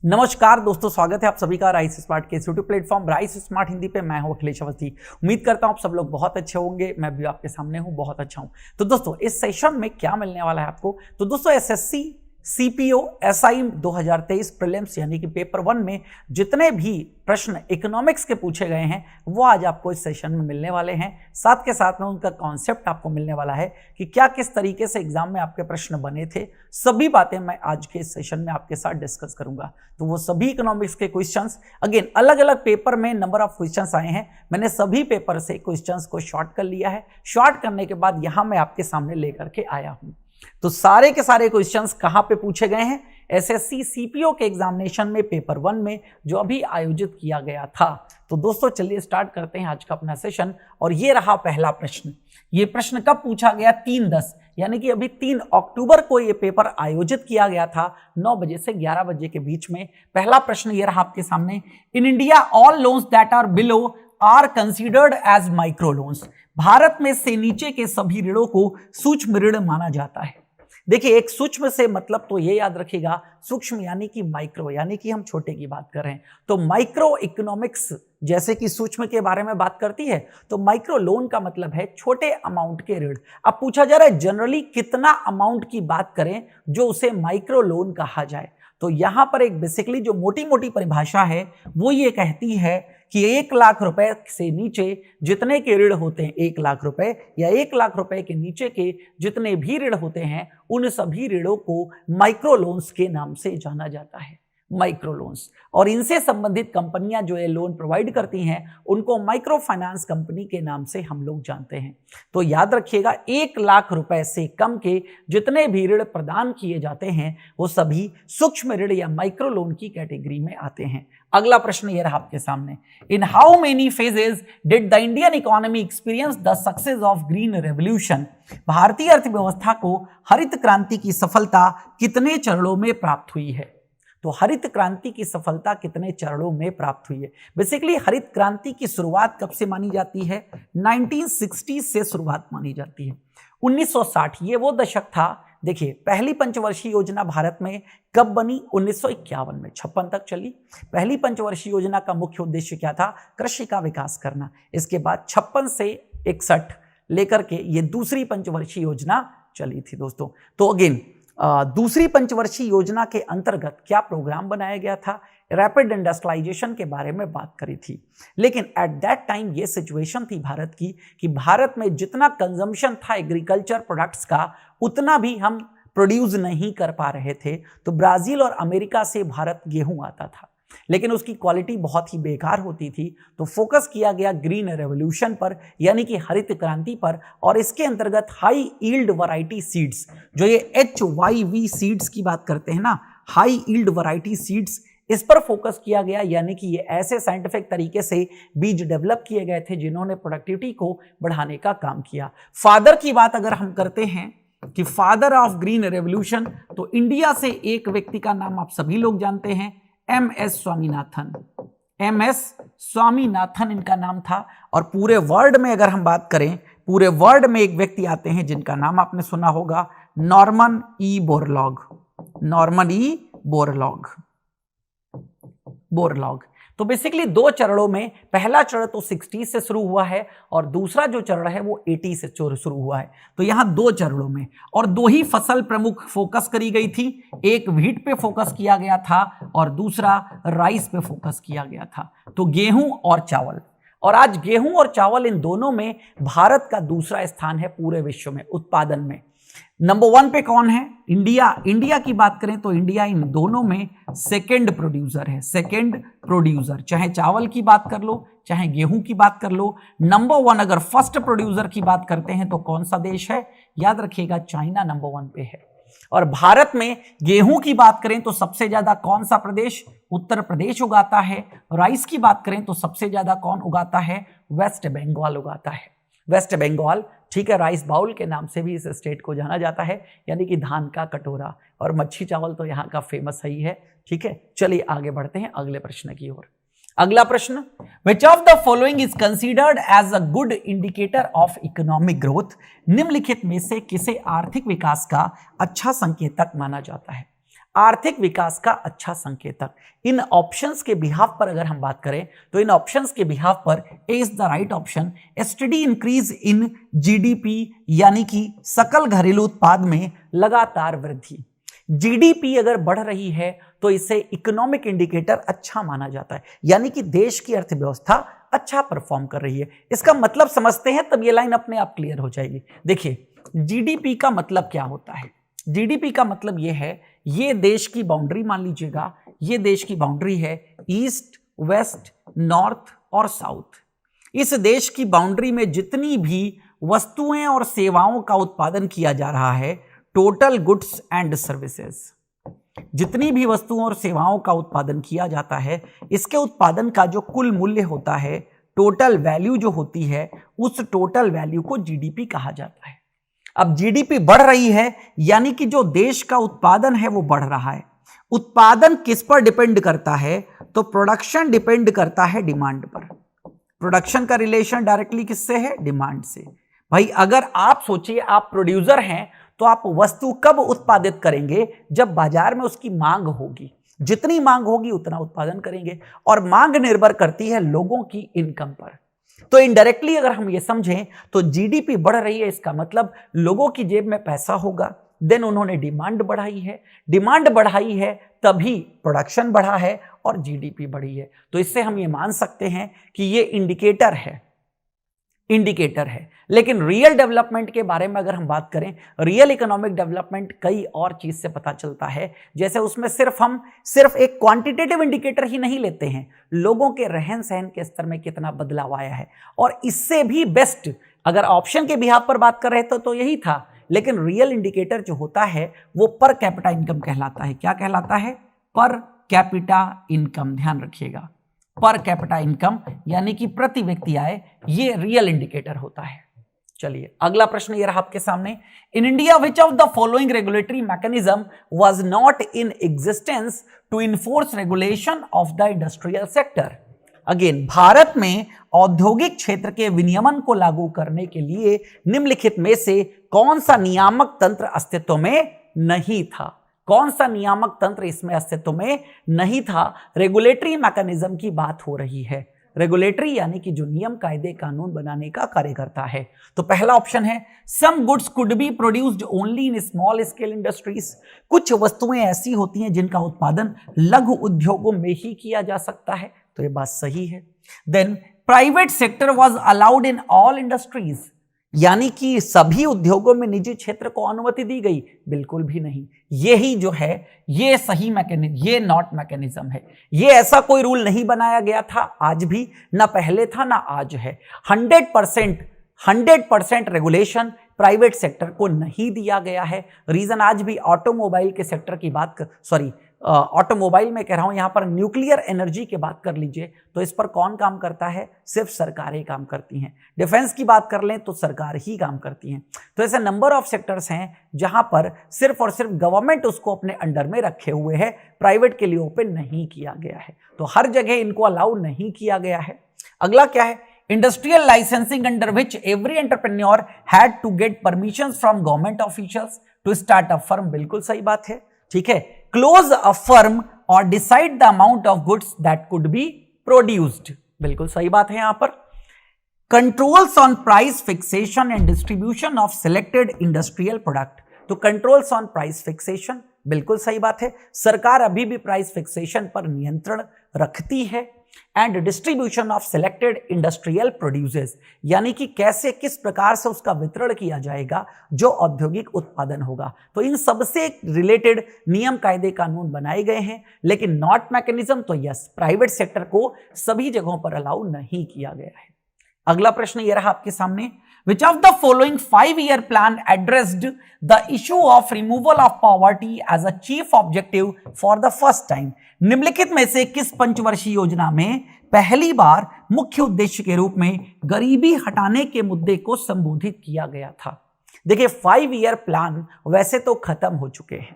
नमस्कार दोस्तों, स्वागत है आप सभी का राइस स्मार्ट के YouTube platform rice smart Hindi पे। मैं हूं अखिलेश अवस्थी। उम्मीद करता हूं आप सब लोग बहुत अच्छे होंगे। मैं भी आपके सामने हूं, बहुत अच्छा हूं। तो दोस्तों, इस सेशन में क्या मिलने वाला है आपको, तो दोस्तों एसएससी सीपीओ एसआई 2023 प्रीलिम्स यानी कि पेपर 1 में जितने भी प्रश्न इकोनॉमिक्स के पूछे गए हैं वो आज आपको इस सेशन में मिलने वाले हैं। साथ के साथ में उनका कॉन्सेप्ट आपको मिलने वाला है कि क्या किस तरीके से एग्जाम में आपके प्रश्न बने थे। सभी बातें मैं आज के इस सेशन में आपके साथ डिस्कस करूंगा। तो वो सभी इकोनॉमिक्स के क्वेश्चंस, अगेन अलग अलग पेपर में नंबर ऑफ क्वेश्चंस आए हैं। मैंने सभी पेपर से क्वेश्चंस को शॉर्ट कर लिया है। शॉर्ट करने के बाद यहां मैं आपके सामने लेकर के आया हूं। तो सारे के सारे क्वेश्चंस कहां पे पूछे गए हैं, एसएससी सीपीओ के एग्जामिनेशन में पेपर 1 में जो अभी आयोजित किया गया था। तो दोस्तों चलिए स्टार्ट करते हैं आज का अपना सेशन। और ये रहा पहला प्रश्न। ये प्रश्न कब पूछा गया, 3/10 यानी कि अभी 3 अक्टूबर को ये पेपर आयोजित किया गया था 9 बजे से 11 बजे के बीच में। पहला प्रश्न ये रहा आपके सामने, in India all loans that are below are considered as micro loans. Bharat में से नीचे के सभी ऋणों को सूक्ष्म ऋण माना जाता है। देखिए, एक सूक्ष्म से मतलब तो ये याद रखिएगा, सूक्ष्म यानी कि माइक्रो, यानी कि हम छोटे की बात कर रहे हैं। तो माइक्रो इकोनॉमिक्स जैसे कि सूक्ष्म के बारे में बात करती है, तो माइक्रो लोन का मतलब है छोटे अमाउंट के ऋण। अब पूछा जा रहा है जनरली कितना अमाउंट की बात करें जो उसे माइक्रो लोन कहा जाए। तो यहां पर एक बेसिकली जो मोटी मोटी परिभाषा है वो ये कहती है कि 1 लाख रुपए से नीचे जितने के ऋण होते हैं, 1 लाख रुपए या 1 लाख रुपए के नीचे के जितने भी ऋण होते हैं, उन सभी ऋणों को माइक्रो लोन्स के नाम से जाना जाता है, माइक्रो लोन्स। और इनसे संबंधित कंपनियां जो ये लोन प्रोवाइड करती हैं उनको माइक्रो फाइनेंस कंपनी के नाम से हम लोग जानते हैं। तो याद रखिएगा, 1 लाख रुपए से कम के जितने भी ऋण प्रदान किए जाते हैं वो सभी सूक्ष्म ऋण या माइक्रो लोन की कैटेगरी में आते हैं। अगला प्रश्न ये रहा आपके सामने, in how many phases did the Indian economy experience the success of green revolution. भारतीय अर्थव्यवस्था को हरित क्रांति की सफलता कितने चरणों में प्राप्त हुई है। तो हरित क्रांति की सफलता कितने चरणों में प्राप्त हुई है। बेसिकली हरित क्रांति की शुरुआत कब से मानी जाती है, 1960 से शुरुआत मानी जाती है। 1960 ये वो दशक था। देखिए, पहली पंचवर्षीय योजना भारत में कब बनी, 1951 में, 56 तक चली। पहली पंचवर्षीय योजना का मुख्य उद्देश्य क्या था, कृषि का विकास करना। इसके बाद 56 से 61 लेकर के ये दूसरी पंचवर्षीय योजना चली थी दोस्तों। तो अगेन दूसरी पंचवर्षीय योजना के अंतर्गत क्या प्रोग्राम बनाया गया था, रैपिड इंडस्ट्रियलाइजेशन के बारे में बात करी थी। लेकिन एट दैट टाइम ये सिचुएशन थी भारत की कि भारत में जितना कंजम्पशन था एग्रीकल्चर प्रोडक्ट्स का उतना भी हम प्रोड्यूस नहीं कर पा रहे थे। तो ब्राजील और अमेरिका से भारत गेहूं आता था, लेकिन उसकी क्वालिटी बहुत ही बेकार होती थी। तो फोकस किया गया ग्रीन रेवोल्यूशन पर, यानी कि हरित क्रांति पर। और इसके अंतर्गत हाई ईल्ड वैरायटी सीड्स, जो ये HYV सीड्स की बात करते हैं ना, हाई ईल्ड वैरायटी सीड्स, इस पर फोकस किया गया। यानी कि ये ऐसे साइंटिफिक तरीके से बीज डेवलप किए गए थे जिन्होंने प्रोडक्टिविटी को बढ़ाने का काम किया। फादर की बात अगर हम करते हैं कि फादर ऑफ ग्रीन रेवोल्यूशन, तो इंडिया से एक व्यक्ति का नाम आप सभी लोग जानते हैं, MS स्वामीनाथन। MS स्वामीनाथन इनका नाम था। और पूरे वर्ल्ड में अगर हम बात करें, पूरे वर्ल्ड में एक व्यक्ति आते हैं जिनका नाम आपने सुना होगा, Norman E Borlaug. Norman E Borlaug. तो बेसिकली 2 चरणों में, पहला चरण तो 60 से शुरू हुआ है और दूसरा जो चरण है वो 80 से शुरू हुआ है। तो यहां 2 चरणों में, और 2 ही फसल प्रमुख फोकस करी गई थी। एक व्हीट पे फोकस किया गया था और दूसरा राइस पे फोकस किया गया था। तो गेहूं और चावल। और आज गेहूं और चावल इन दोनों में भारत का दूसरा स्थान है पूरे विश्व में उत्पादन में। नंबर 1 पे कौन है, इंडिया। इंडिया की बात करें तो इंडिया इन दोनों में सेकंड प्रोड्यूसर है, सेकंड प्रोड्यूसर। चाहे चावल की बात कर लो, चाहे गेहूं की बात कर लो। नंबर 1 अगर फर्स्ट प्रोड्यूसर की बात करते हैं तो कौन सा देश है, याद रखिएगा चाइना नंबर 1 पे है। और भारत में गेहूं की बात करें तो सबसे ज्यादा कौन सा प्रदेश, उत्तर प्रदेश उगाता है। राइस की बात करें तो सबसे ज्यादा कौन उगाता है, वेस्ट बंगाल उगाता है। वेस्ट बंगाल, ठीक है, राइस बाउल के नाम से भी इस स्टेट को जाना जाता है, यानी कि धान का कटोरा। और मच्छी चावल तो यहाँ का फेमस ही है। ठीक है, चलिए आगे बढ़ते हैं अगले प्रश्न की ओर। अगला प्रश्न, which of the following is considered as a good indicator of economic growth. निम्नलिखित में से किसे आर्थिक विकास का अच्छा संकेतक माना जाता है। आर्थिक विकास का अच्छा संकेतक। इन ऑप्शंस के बिहाफ पर अगर हम बात करें तो इन ऑप्शंस के बिहाफ पर A is the right option. Study increase in GDP यानी कि सकल घरेलू उत्पाद में लगातार वृद्धि। जीडीपी अगर बढ़ रही है तो इसे इकोनॉमिक इंडिकेटर अच्छा माना जाता है, यानी कि देश की अर्थव्यवस्था अच्छा परफॉर्म कर रही है। इसका मतलब समझते हैं तब ये लाइन अपने आप क्लियर हो जाएगी। देखिए जीडीपी का मतलब क्या होता है? जीडीपी का मतलब ये है, ये देश की बाउंड्री मान लीजिएगा, ये देश की बाउंड्री है ईस्ट, वेस्ट, नॉर्थ और साउथ। इस देश की बाउंड्री में जितनी भी वस्तुएं और सेवाओं का उत्पादन किया जा रहा है, टोटल गुड्स एंड सर्विसेज, जितनी भी वस्तुओं और सेवाओं का उत्पादन किया जाता है, इसके उत्पादन का जो कुल मूल्य होता है, टोटल वैल्यू जो होती है, उस टोटल वैल्यू को जीडीपी कहा जाता है। अब जीडीपी बढ़ रही है यानी कि जो देश का उत्पादन है वो बढ़ रहा है। उत्पादन किस पर डिपेंड करता है? तो प्रोडक्शन डिपेंड करता है डिमांड पर। प्रोडक्शन का रिलेशन डायरेक्टली किससे है? डिमांड से। भाई अगर आप सोचिए आप प्रोड्यूसर हैं तो आप वस्तु कब उत्पादित करेंगे? जब बाजार में उसकी मांग होगी। जितनी मांग होगी उतना उत्पादन करेंगे, और मांग निर्भर करती है लोगों की इनकम पर। तो इनडायरेक्टली अगर हम ये समझें तो जीडीपी बढ़ रही है, इसका मतलब लोगों की जेब में पैसा होगा, देन उन्होंने डिमांड बढ़ाई है, डिमांड बढ़ाई है तभी प्रोडक्शन बढ़ा है और जीडीपी बढ़ी है। तो इससे हम ये मान सकते हैं कि ये इंडिकेटर है। लेकिन रियल डेवलपमेंट के बारे में अगर हम बात करें, रियल इकोनॉमिक डेवलपमेंट कई और चीज से पता चलता है। जैसे उसमें हम सिर्फ एक क्वांटिटेटिव इंडिकेटर ही नहीं लेते हैं, लोगों के रहन सहन के स्तर में कितना बदलाव आया है। और इससे भी बेस्ट अगर ऑप्शन के बिहाफ पर बात कर रहे थे तो यही था, लेकिन रियल इंडिकेटर जो होता है वो पर कैपिटा इनकम कहलाता है। क्या कहलाता है? Per capita income. ध्यान रखिएगा, पर कैपिटा इनकम यानी कि प्रति व्यक्ति आय, ये रियल इंडिकेटर होता है। चलिए अगला प्रश्न ये रहा आपके सामने। In India which of the following regulatory mechanism was not in existence to enforce regulation of the industrial sector? Again, Bharat में औद्योगिक क्षेत्र के विनियमन को लागू करने के लिए निम्नलिखित में से कौन सा नियामक तंत्र अस्तित्व में नहीं था? कौन सा नियामक तंत्र इसमें अस्तित्व में नहीं था? रेगुलेटरी मैकेनिज्म की बात हो रही है। रेगुलेटरी यानी कि जो नियम कायदे कानून बनाने का कार्य करता है। तो पहला ऑप्शन है some goods could be produced only in small scale industries. कुछ वस्तुएं ऐसी होती हैं जिनका उत्पादन लघु उद्योगों में ही किया जा सकता है। तो ये बात सही है। Then private sector was allowed in all industries, यानी कि सभी उद्योगों में निजी क्षेत्र को अनुमति दी गई? बिल्कुल भी नहीं। यही जो है ये सही मैकेनिज्म, ये नॉट मैकेनिज्म है। ये ऐसा कोई रूल नहीं बनाया गया था, आज भी ना पहले था ना आज है। 100% रेगुलेशन प्राइवेट सेक्टर को नहीं दिया गया है। रीजन आज भी ऑटोमोबाइल के सेक्टर की बात ऑटोमोबाइल में कह रहा हूं, यहां पर न्यूक्लियर एनर्जी की बात कर लीजिए तो इस पर कौन काम करता है? सिर्फ सरकारें काम करती हैं। डिफेंस की बात कर लें तो सरकार ही काम करती हैं। तो ऐसे नंबर ऑफ सेक्टर्स हैं जहां पर सिर्फ और सिर्फ गवर्नमेंट उसको अपने अंडर में रखे हुए है, प्राइवेट के लिए ओपन नहीं किया गया है। तो हर जगह इनको अलाउ नहीं किया गया है। अगला क्या है? Industrial licensing under which every entrepreneur had to get permission from government officials to start a firm. बिल्कुल सही बात है, ठीक है। क्लोज अ फर्म और decide the amount of goods that could be produced. बिल्कुल सही बात है। यहां पर controls on price fixation and distribution of selected industrial product. तो कंट्रोल्स ऑन प्राइस फिक्सेशन, बिल्कुल सही बात है। सरकार अभी भी प्राइस फिक्सेशन पर नियंत्रण रखती है। And distribution of selected industrial produces, यानी कि कैसे किस प्रकार से उसका वितरण किया जाएगा जो औद्योगिक उत्पादन होगा। तो इन सबसे रिलेटेड नियम कायदे कानून बनाए गए हैं। लेकिन नॉट मैकेनिज्म तो यस, प्राइवेट सेक्टर को सभी जगहों पर अलाउ नहीं किया गया है। अगला प्रश्न यह रहा आपके सामने। Which of the following 5-year plan addressed the issue of removal of poverty as a chief objective for the first time? निम्नलिखित में से किस पंचवर्षीय योजना में पहली बार मुख्य उद्देश्य के रूप में गरीबी हटाने के मुद्दे को संबोधित किया गया था? देखिए 5-year प्लान वैसे तो खत्म हो चुके हैं,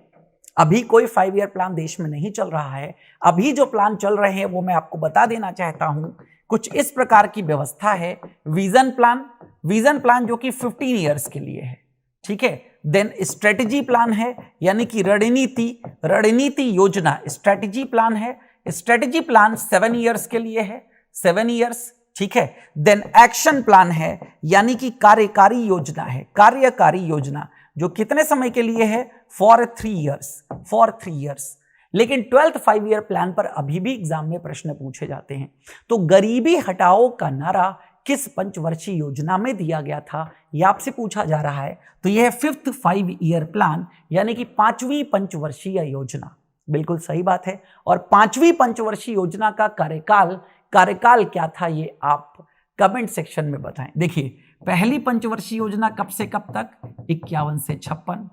अभी कोई 5-year प्लान देश में नहीं चल रहा है। अभी जो प्लान चल रहे हैं वो मैं आपको बता देना चाहता हूं। कुछ इस प्रकार की व्यवस्था है। विजन प्लान जो कि 15 ईयर्स के लिए है, ठीक है। देन स्ट्रेटेजी प्लान है, यानी कि रणनीति योजना, स्ट्रेटेजी प्लान है। स्ट्रेटेजी प्लान 7 ईयर्स के लिए है, 7 ईयर्स, ठीक है। देन एक्शन प्लान है, यानी कि कार्यकारी योजना है, कार्यकारी योजना, जो कितने समय के लिए है, फॉर 3 ईयर्स। लेकिन 12th 5 ईयर प्लान पर अभी भी एग्जाम में प्रश्न पूछे जाते हैं। तो गरीबी हटाओ का नारा किस पंचवर्षीय योजना में दिया गया था, यह आपसे पूछा जा रहा है। तो यह है 5th 5 ईयर प्लान, यानी कि 5वीं पंचवर्षीय योजना। बिल्कुल सही बात है। और 5वीं पंचवर्षीय योजना का कार्यकाल क्या था, ये आप कमेंट सेक्शन में बताएं। देखिए, पहली पंचवर्षीय योजना कब से कब तक, 51 से 56।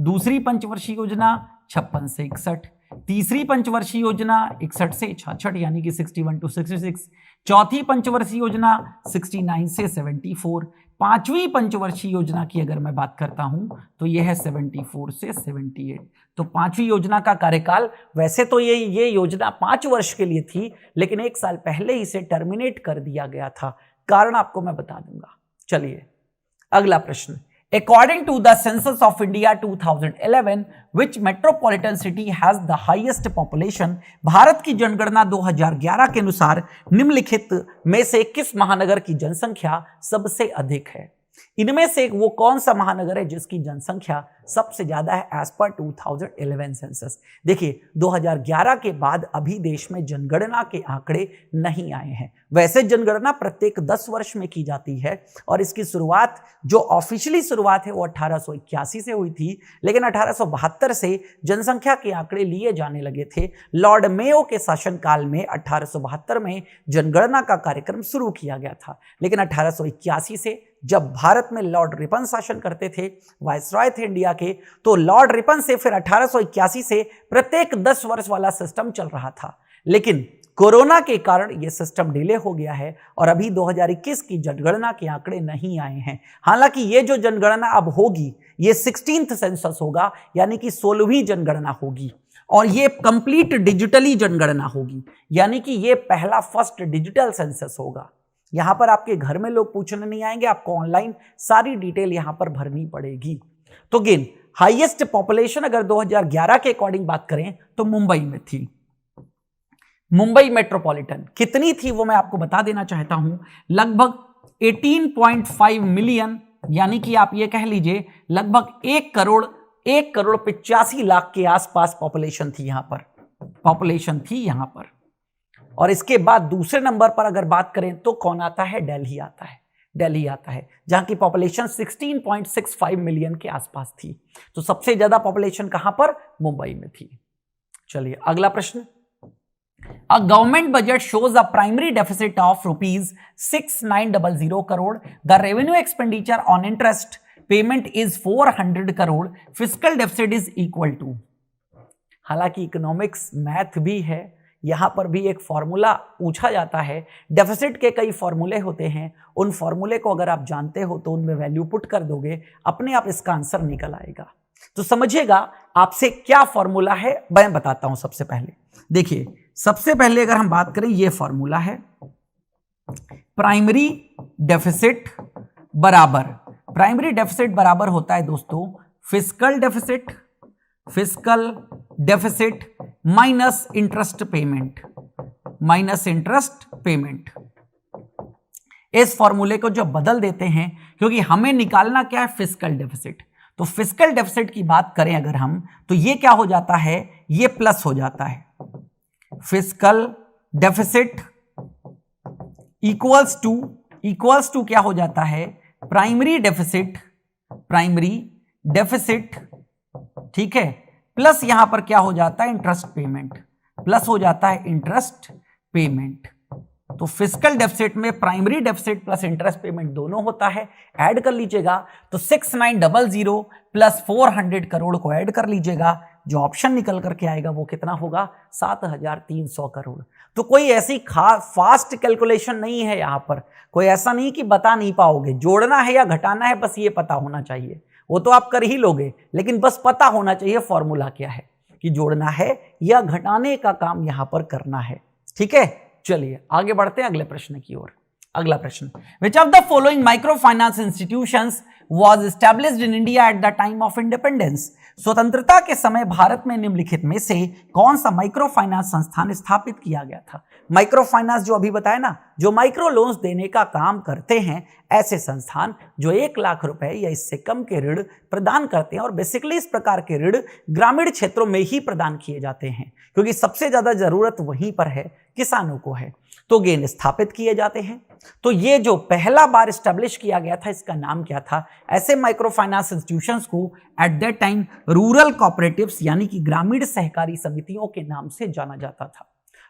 दूसरी पंचवर्षीय योजना 56 से 61। तीसरी पंचवर्षीय योजना 61 से 66, यानी कि 61 to 66। चौथी पंचवर्षीय योजना 69 से 74। पांचवी पंचवर्षीय योजना की अगर मैं बात करता हूं तो यह है 74 से 78। तो पांचवी योजना का कार्यकाल, वैसे तो ये योजना 5 वर्ष के लिए थी, लेकिन 1 साल पहले इसे टर्मिनेट कर दिया गया था। कारण आपको मैं बता दूंगा। चलिए अगला प्रश्न। According to the census of India 2011, which metropolitan city has the highest population? Bharat की जनगणना 2011 के अनुसार निम्नलिखित में से किस महानगर की जनसंख्या सबसे अधिक है? इनमें से वो कौन सा महानगर है जिसकी जनसंख्या सबसे ज्यादा है एज पर 2011 सेंसस? देखिए, 2011 के बाद अभी देश में जनगणना के आंकड़े नहीं आए हैं। वैसे जनगणना प्रत्येक 10 वर्ष में की जाती है और इसकी शुरुआत, जो ऑफिशियली शुरुआत है, वो 1881 से हुई थी, लेकिन 1872 से जनसंख्या के आंकड़े लिए जाने लगे थे। लॉर्ड मेयो के शासनकाल में 1872 में जनगणना का कार्यक्रम शुरू किया गया था, लेकिन 1881 से जब भारत में लॉर्ड रिपन शासन करते थे, वायसरॉय थे इंडिया के, तो लॉर्ड रिपन से फिर 1881 से प्रत्येक 10 वर्ष वाला सिस्टम चल रहा था। लेकिन कोरोना के कारण यह सिस्टम डिले हो गया है और अभी 2021 की जनगणना के आंकड़े नहीं आए हैं। हालांकि ये जो जनगणना अब होगी, ये 16th सेंसस होगा, यानी कि 16वीं जनगणना होगी, और ये कंप्लीट डिजिटली जनगणना होगी, यानी कि ये पहला फर्स्ट डिजिटल सेंसस होगा। यहां पर आपके घर में लोग पूछने नहीं आएंगे, आपको ऑनलाइन सारी डिटेल यहां पर भरनी पड़ेगी। तो अगेन, हाईएस्ट पॉपुलेशन अगर 2011 के अकॉर्डिंग बात करें तो मुंबई में थी। मुंबई मेट्रोपॉलिटन कितनी थी वो मैं आपको बता देना चाहता हूं, लगभग 18.5 मिलियन, यानी कि आप ये कह लीजिए लगभग 1 करोड़ 85 लाख के आसपास पॉपुलेशन थी यहां पर। और इसके बाद दूसरे नंबर पर अगर बात करें तो कौन आता है, दिल्ली आता है, जहां की पॉपुलेशन 16.65 मिलियन के आसपास थी। तो सबसे ज्यादा पॉपुलेशन कहां पर, मुंबई में थी। चलिए अगला प्रश्न। A government budget shows a primary deficit of rupees 6900 crore. The revenue expenditure on interest payment is 400 crore. Fiscal deficit is equal to. हालांकि इकोनॉमिक्स मैथ भी है, यहां पर भी एक फॉर्मूला पूछा जाता है। डेफिसिट के कई फॉर्मूले होते हैं, उन फॉर्मूले को अगर आप जानते हो तो उनमें वैल्यू पुट कर दोगे, अपने आप इसका आंसर निकल आएगा। तो समझिएगा आपसे क्या फॉर्मूला है, मैं बताता हूं। सबसे पहले देखिए, सबसे पहले अगर हम बात करें, ये फॉर्मूला है प्राइमरी डेफिसिट बराबर होता है दोस्तों fiscal deficit minus interest payment. इस फॉर्मूले को जब बदल देते हैं, क्योंकि हमें निकालना क्या है, फिस्कल डेफिसिट, तो फिस्कल डेफिसिट की बात करें अगर हम, तो ये क्या हो जाता है, ये प्लस हो जाता है। फिस्कल डेफिसिट इक्वल्स टू क्या हो जाता है, प्राइमरी डेफिसिट, ठीक है, प्लस यहां पर क्या हो जाता है, इंटरेस्ट पेमेंट। तो फिस्कल डेफिसिट में primary deficit plus interest payment दोनों होता है, ऐड कर लीजिएगा। तो 6900 प्लस 400 करोड़ को ऐड कर लीजिएगा, जो ऑप्शन निकल करके आएगा वो कितना होगा, 7300 करोड़। तो कोई ऐसी फास्ट कैलकुलेशन नहीं है यहां पर, कोई ऐसा नहीं कि बता नहीं पाओगे, जोड़ना है या घटाना है बस ये पता होना चाहिए, वो तो आप कर ही लोगे, लेकिन बस पता होना चाहिए फॉर्मूला क्या है, कि जोड़ना है या घटाने का काम यहां पर करना है। ठीक है, चलिए आगे बढ़ते हैं अगले प्रश्न की ओर। अगला प्रश्न, which of the following micro finance institutions was established in India at the time of independence? स्वतंत्रता के समय भारत में निम्नलिखित में से कौन सा माइक्रो फाइनेंस संस्थान स्थापित किया गया था? माइक्रो फाइनेंस जो अभी बताया ना, जो माइक्रो लोन्स देने का काम करते हैं, ऐसे संस्थान जो 1 लाख रुपए या इससे कम के ऋण प्रदान करते हैं। और बेसिकली इस प्रकार के ऋण ग्रामीण क्षेत्रों में ही प्रदान किए जाते हैं, क्योंकि सबसे ज्यादा जरूरत वहीं पर है, किसानों को है, तो गेन स्थापित किए जाते हैं। तो ये जो पहला बार स्टैब्लिश किया गया था, इसका नाम क्या था? ऐसे माइक्रो फाइनेंस इंस्टीट्यूशंस को at that time rural cooperatives यानी कि ग्रामीण सहकारी समितियों के नाम से जाना जाता था।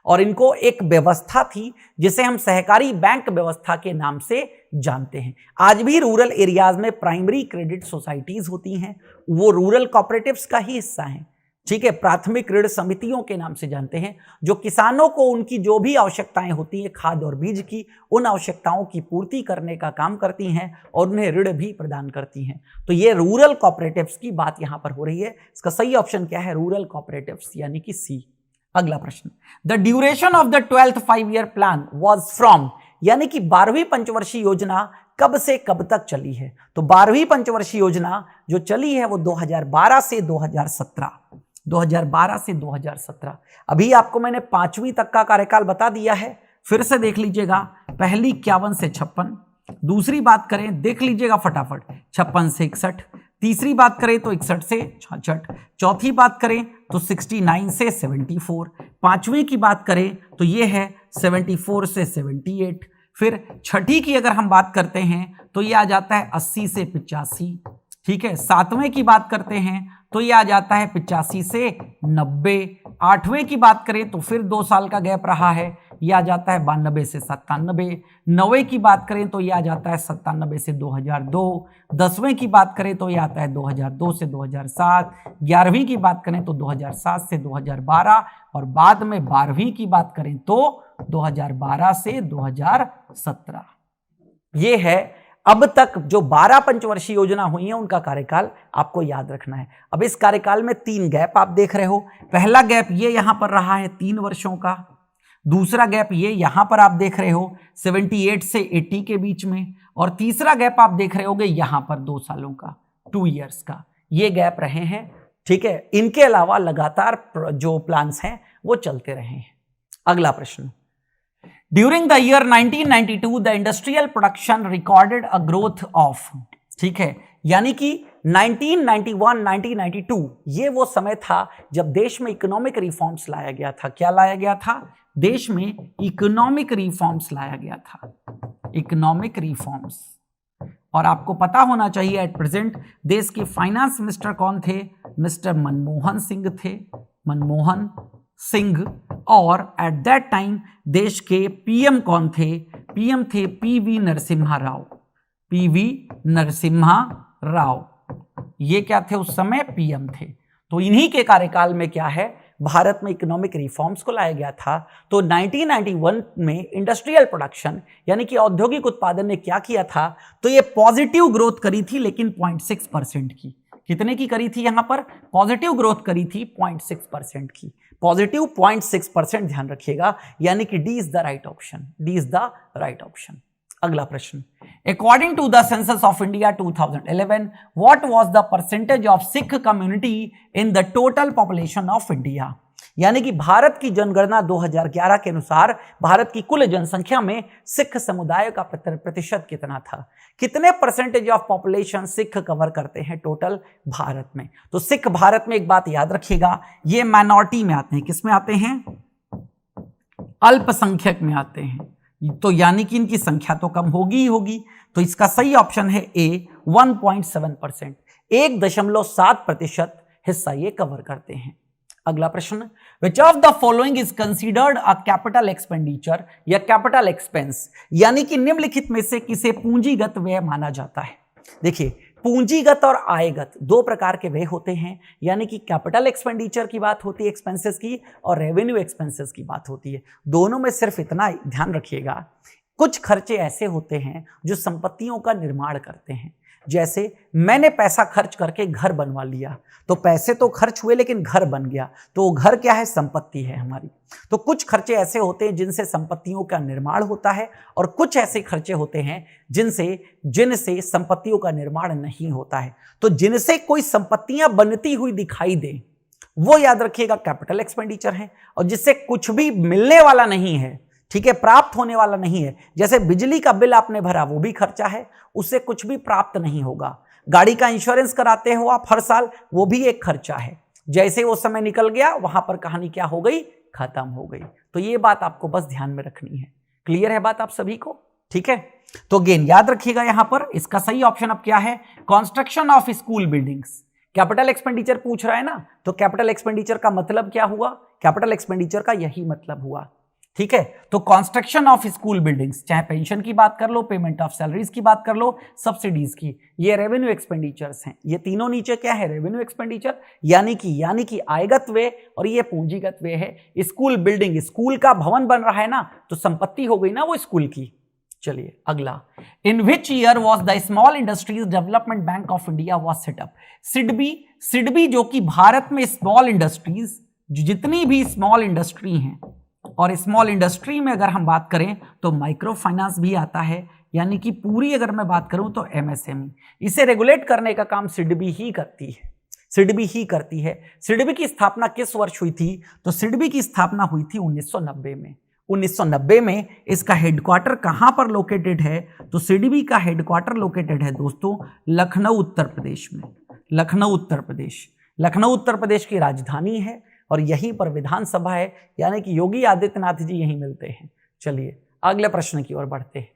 और इनको एक व्यवस्था थी जिसे हम सहकारी बैंक व्यवस्था के नाम से जानते हैं। आज भी रूरल एरियाज में प्राइमरी क्रेडिट सोसाइटीज होती हैं, वो रूरल कोऑपरेटिव्स का ही हिस्सा हैं। ठीक है, प्राथमिक ऋण समितियों के नाम से जानते हैं, जो किसानों को उनकी जो भी आवश्यकताएं होती हैं खाद और बीज की, उन आवश्यकताओं की पूर्ति करने का काम करती हैं और उन्हें ऋण भी प्रदान करती हैं। तो ये रूरल कोऑपरेटिव्स की बात यहां पर हो रही है। इसका सही ऑप्शन क्या है? रूरल कोऑपरेटिव्स यानी कि सी। अगला प्रश्न, the duration of the 12th 5-year plan was from, यानी कि 12वीं पंचवर्षीय योजना कब से कब तक चली है? तो 12वीं पंचवर्षीय योजना जो चली है वो 2012 से 2017। 2012 से 2017। अभी आपको मैंने 5वीं तक का कार्यकाल बता दिया है, फिर से देख लीजिएगा। पहली 51 से 56, दूसरी बात करें देख लीजिएगा फटाफट, 56 से 61, तीसरी बात करें तो 61 से 66, चौथी बात करें तो 69 से 74, पांचवी की बात करें तो ये है 74 से 78, फिर छठी की अगर हम बात करते हैं तो ये आ जाता है 80 से 85। ठीक है, सातवें की बात करते हैं तो ये आ जाता है 85 से 90। आठवें की बात करें तो फिर 2 साल का गैप रहा है, ये आ जाता है 92 से 97। नौवें की बात करें तो ये आ जाता है 97 से 2002। 10वें की बात करें तो ये आता है 2002 से 2007। 11वीं की बात करें तो 2007 से 2012, और बाद में 12वीं की बात करें तो 2012 से 2017। ये है अब तक जो 12 पंचवर्षीय योजना हुई है उनका कार्यकाल आपको याद रखना है। अब इस कार्यकाल में 3 गैप आप देख रहे हो। पहला गैप ये यहां पर रहा है 3 वर्षों का, दूसरा गैप ये यहां पर आप देख रहे हो 78 से 80 के बीच में, और तीसरा गैप आप देख रहे होगे यहां पर 2 सालों का, 2 इयर्स का, ये गैप रहे हैं। ठीक है, इनके अलावा लगातार जो प्लान्स हैं वो चलते रहे हैं। अगला प्रश्न, during the year 1992 the industrial production recorded a growth of, ठीक है, यानी कि 1991-1992 ये वो समय था जब देश में इकोनॉमिक रिफॉर्म्स लाया गया था। क्या लाया गया था? देश में इकोनॉमिक रिफॉर्म्स लाया गया था, इकोनॉमिक रिफॉर्म्स। और आपको पता होना चाहिए एट प्रेजेंट देश के फाइनेंस मिनिस्टर कौन थे? मिस्टर मनमोहन सिंह थे, मनमोहन सिंह। और एट दैट टाइम देश के पीएम कौन थे? पीएम थे पीवी नरसिम्हा राव, पीवी नरसिम्हा राव। ये क्या थे? उस समय पीएम थे। तो इन्हीं के कार्यकाल में क्या है, भारत में इकोनॉमिक रिफॉर्म्स को लाया गया था। तो 1991 में इंडस्ट्रियल प्रोडक्शन यानी कि औद्योगिक उत्पादन ने क्या किया था? तो ये पॉजिटिव ग्रोथ करी थी, लेकिन 0.6% की। कितने की करी थी? यहां पर पॉजिटिव ग्रोथ करी थी 0.6% की, पॉजिटिव 0.6%, ध्यान रखिएगा। यानी कि D is the right option, D is the right option. अगला प्रश्न, according to the census of India 2011 what was the percentage of Sikh community in the total population of India? यानी कि भारत की जनगणना 2011 के अनुसार भारत की कुल जनसंख्या में सिख समुदाय का प्रतिशत कितना था? कितने percentage of population Sikh cover करते हैं टोटल भारत में? तो सिख भारत में एक बात याद रखिएगा, ये माइनॉरिटी में आते हैं। किस में आते हैं? अल्पसंख्यक में आते हैं। तो यानी कि इनकी संख्या तो कम होगी ही होगी। तो इसका सही ऑप्शन है ए, 1.7%, 1.7% हिस्सा ये कवर करते हैं। अगला प्रश्न, which of the following is considered a capital expenditure या कैपिटल एक्सपेंस? यानी कि निम्नलिखित में से किसे पूंजीगत व्यय माना जाता है? देखिए, पूंजीगत और आयगत 2 प्रकार के व्यय होते हैं। यानी कि कैपिटल एक्सपेंडिचर की बात होती है एक्सपेंसेस की, और रेवेन्यू एक्सपेंसेस की बात होती है। दोनों में सिर्फ इतना ध्यान रखिएगा, कुछ खर्चे ऐसे होते हैं जो संपत्तियों का निर्माण करते हैं, जैसे मैंने पैसा खर्च करके घर बनवा लिया, तो पैसे तो खर्च हुए लेकिन घर बन गया, तो वो घर क्या है? संपत्ति है हमारी। तो कुछ खर्चे ऐसे होते हैं जिनसे संपत्तियों का निर्माण होता है और कुछ ऐसे खर्चे होते हैं जिनसे संपत्तियों का निर्माण नहीं होता है। तो जिनसे कोई संपत्तियां बनती हुई दिखाई दे वो याद रखिएगा कैपिटल एक्सपेंडिचर है, और जिससे कुछ भी मिलने वाला नहीं है, ठीक है, प्राप्त होने वाला नहीं है, जैसे बिजली का बिल आपने भरा वो भी खर्चा है, उससे कुछ भी प्राप्त नहीं होगा। गाड़ी का इंश्योरेंस कराते हो आप हर साल, वो भी एक खर्चा है। जैसे वो समय निकल गया वहां पर कहानी क्या हो गई? खत्म हो गई। तो ये बात आपको बस ध्यान में रखनी है। क्लियर है बात आप सभी को? ठीक है, तो अगेन याद रखिएगा यहां पर इसका सही ऑप्शन अब क्या है? Construction of school buildings. Capital expenditure पूछ रहा है ना, तो कैपिटल एक्सपेंडिचर का मतलब क्या हुआ? कैपिटल एक्सपेंडिचर का यही मतलब हुआ। ठीक है, तो कंस्ट्रक्शन ऑफ स्कूल बिल्डिंग्स, चाहे पेंशन की बात कर लो, पेमेंट ऑफ सैलरीज की बात कर लो, सब्सिडीज की, ये रेवेन्यू एक्सपेंडिचर्स हैं। ये तीनों नीचे क्या है? रेवेन्यू एक्सपेंडिचर, यानी कि आयगत व्यय, और ये पूंजीगत व्यय है। स्कूल बिल्डिंग, स्कूल का भवन बन रहा है ना, तो संपत्ति हो गई ना वो स्कूल की। चलिए अगला, in which year was the small industries development bank of India was set up? SIDBI जो कि भारत में स्मॉल इंडस्ट्रीज, जितनी भी स्मॉल इंडस्ट्री हैं, और स्मॉल इंडस्ट्री में अगर हम बात करें तो माइक्रो फाइनेंस भी आता है, यानी कि पूरी अगर मैं बात करूं तो एमएसएमई, इसे रेगुलेट करने का काम सिडबी ही करती है। सिडबी की स्थापना किस वर्ष हुई थी? तो सिडबी की स्थापना हुई थी 1990 में। 1990 में इसका हेडक्वार्टर कहां पर लोकेटेड है? तो सिडबी का हेडक्वार्टर लोकेटेड है दोस्तों लखनऊ उत्तर प्रदेश में। लखनऊ उत्तर प्रदेश की राजधानी है, और यहीं पर विधानसभा है, यानी कि योगी आदित्यनाथ जी यहीं मिलते हैं। चलिए अगले प्रश्न की ओर बढ़ते हैं।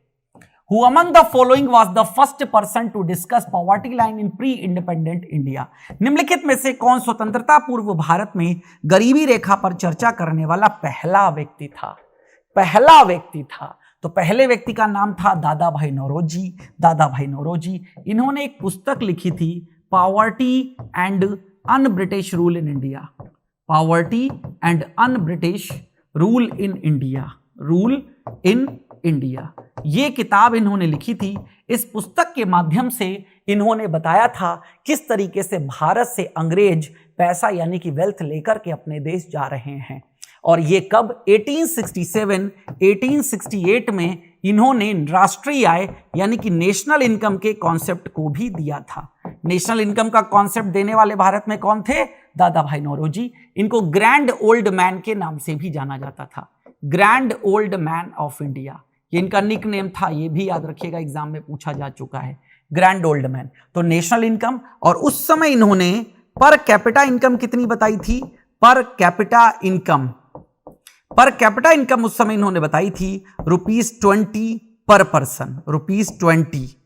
Who among the following was the first person to discuss poverty line in pre-independent India? निम्नलिखित में से कौन स्वतंत्रता पूर्व भारत में गरीबी रेखा पर चर्चा करने वाला पहला व्यक्ति था? तो पहले व्यक्ति का नाम था दादा भाई नौरोजी। इन्होंने एक पुस्तक लिखी थी, poverty and un British rule in India. Poverty and un British rule in India, ये किताब इन्होंने लिखी थी। इस पुस्तक के माध्यम से इन्होंने बताया था किस तरीके से भारत से अंग्रेज पैसा यानी कि वेल्थ लेकर के अपने देश जा रहे हैं। और ये कब? 1868 में इन्होंने राष्ट्रीय आय यानी कि नेशनल इनकम के कॉन्सेप्ट को भी दिया था। नेशनल इनकम का कॉन्सेप्ट देने वाले भारत में कौन थे? दादा भाई नौरोजी। इनको ग्रैंड ओल्ड मैन के नाम से भी जाना जाता था, grand old man of India, ये इनका निक नेम था। ये भी याद रखिएगा, एग्जाम में पूछा जा चुका है, ग्रैंड ओल्ड मैन। तो नेशनल इनकम, और उस समय इन्होंने पर कैपिटा इनकम कितनी बताई थी? पर कैपिटा इनकम उस समय इन्होंने बताई थी ₹20 पर पर्सन। ₹20